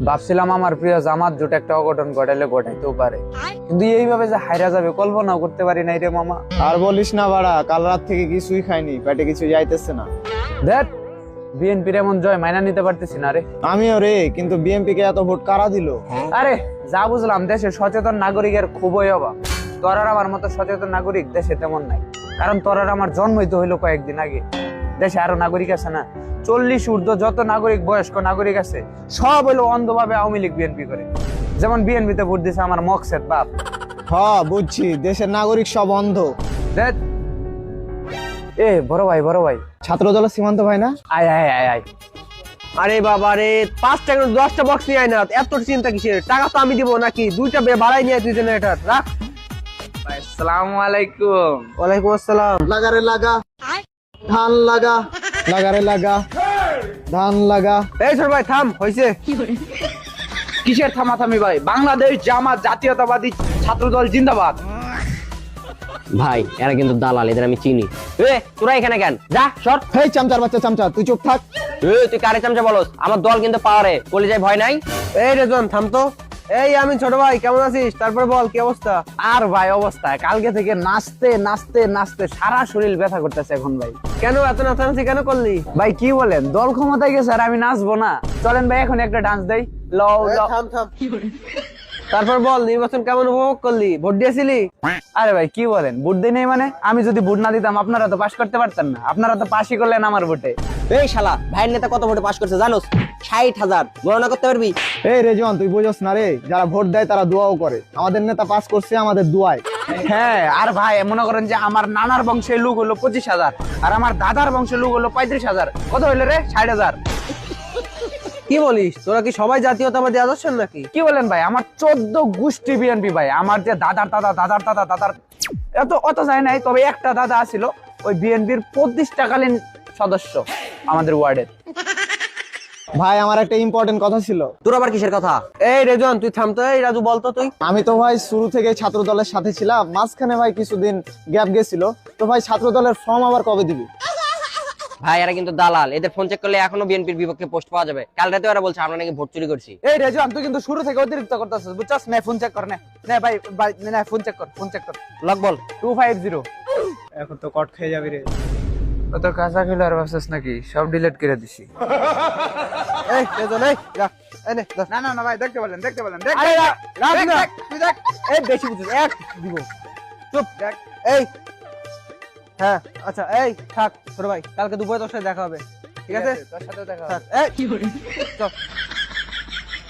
ভাবছিলাম আমার প্রিয় জামাত জোট একটা অঘটন ঘটাইলে ঘটাইতেও পারে, কিন্তু এইভাবে যে হাইরা যাবে কল্পনাও করতে পারি নাই রে মামা। আর বলিস না বাড়া, কাল রাত থেকে কিছুই খাইনি, পেটে কিছু যাইতেছে না। দেখ বিএনপির এমন জয় মাইনা নিতে পারতেছি না রে। আমিও রে, কিন্তু বিএনপি কে এত ভোট কারা দিল? আরে যা বুঝলাম, দেশে সচেতন নাগরিকের খুবই অভাব। তোর আর আমার মতো সচেতন নাগরিক দেশে তেমন নাই, কারণ তোর আর আমার জন্মই তো হইলো কয়েকদিন আগে। দেশে আরো নাগরিক আছে না, 40 ঊর্ধ্ব যত নাগরিক, বয়স্ক নাগরিক আছে, সব হইলো অন্ধভাবে আওয়ামী লীগ বিএনপি করে। যেমন বিএনপিতে ভোট দিছে আমার মকসেদ বাপ। বুঝছি, দেশের নাগরিক সব অন্ধ। দেখ এ বড় ভাই, বড় ভাই, ছাত্র দলের সীমান্ত ভাই না? আয় আয় আয় আয়। আরে বাবা রে, 5টা 10টা বক্স নিয়ে আয় না, এত চিন্তা কিসের? টাকা তো আমি দিব নাকি? 2টা ভাড়াই নিয়ে তুই জেনারেটর রাখ। ভাই আসসালামু আলাইকুম। ওয়ালাইকুম আসসালাম। লাগারে লাগা, ধান লাগা, লাগারে লাগা, ধান লাগা। এই ছোট ভাই থাম, হইছে। কিসের থামাথামি ভাই? বাংলাদেশ জামাত জাতীয়তাবাদী ছাত্রদল জিন্দাবাদ। ভাই এরা কিন্তু দালাল, এদের আমি চিনি। এ তোরা এখানে কেন? যা সর। হেই চামচার বাচ্চা চামচা, তুই চুপ থাক। তুই কারে চামচা বলস? আমার দল কিন্তু পাওয়ারে, কলিজায় ভয় নাই। এই রেজন থাম তো। এই আমি ছোট ভাই, কেমন আছিস? তারপর বল কি অবস্থা? আর ভাই অবস্থা, কালকে থেকে নাচতে নাচতে নাচতে সারা শরীর ব্যথা করতেছে এখন ভাই। কেন এত নাচানাচি কেন করলি? ভাই কি বলেন, দল ক্ষমতায় গেছে আর আমি নাচবো না? চলেন ভাই এখন একটা ডান্স দেই। লও লও। থাম থাম। তারপর বল, নির্বাচন কেমন উপভোগ করলি? ভোট দিয়েছিলি? আরে ভাই কি বলেন, ভোট দিই নাই মানে? আমি যদি ভোট না দিতাম আপনারা তো পাশ করতে পারতেন না। আপনারা তো পাশই করলেন আমার ভোটে। এই শালা, ভাইয়ের নেতা কত ভোটে পাস করছে জানোস? 60,000। গণনা করতে পারবি? এই রেজওয়ান, তুই বুঝোস না রে, যারা ভোট দেয় তারা দোয়াও করে। আমাদের নেতা পাস করছে আমাদের দোয়ায়। হ্যাঁ, আর ভাই মনে করেন যে আমার নানার বংশের লোক হলো 25,000 আর আমার দাদার বংশের লোক হলো 35,000। কত হইলো রে? 60,000। কি বলিস, তোরা কি সবাই জাতীয়তাবাদী আদর্শের নাকি? কি বলেন ভাই, আমার 14 গোষ্ঠী বিএনপি ভাই। আমার যে দাদার দাদা দাদার দাদা দাদার অত যায় নাই, তবে একটা দাদা আছিল ওই বিএনপির 25টাকালীন সদস্য আমাদের ওয়ার্ডের। ভাই আমার একটা ইম্পর্টেন্ট কথা ছিল। তোর আবার কিসের কথা? এই রেজন তুই থাম তো। এই রাজু বলতো তুই। আমি তো ভাই শুরু থেকে ছাত্র দলের সাথে ছিলাম, মাঝখানে ভাই কিছুদিন গ্যাপ গেছিল। তো ভাই ছাত্র দলের ফর্ম আবার কবে দিবি? ভাই এরা কিন্তু দালাল, এদের ফোন চেক করলে এখনো বিএনপির বিপক্ষে পোস্ট পাওয়া যাবে। কাল রাতে ওরা বলছে আমরা নাকি ভোট চুরি করছি। এই রেজওয়ান, তুই কিন্তু শুরু থেকে অতিরিক্ত করতেছিস, বুঝছস? নে ফোন চেক কর, নে নে ভাই ভাই, নে ফোন চেক কর, ফোন চেক কর। লক বল। 250। এখন তো কট খেয়ে যাবি রে। তো কাঁচা খেলে আর ভাবছিস নাকি? সব ডিলিট করে দিছি। এই রেজন এই রাখ। এই নে ধর। না না না ভাই, দেখতে বলেন, দেখতে বলেন। আরে রাখ দেখ, না। দেখ, তুই দেখ। এই বেশি বুঝিস, এক দিব। চুপ দেখ। এই হ্যাঁ আচ্ছা, এই থাক ছোট ভাই, কালকে দুপুরে তোর সাথে দেখা হবে, ঠিক আছে? তোর সাথে দেখা থাক। হবে। এই চল।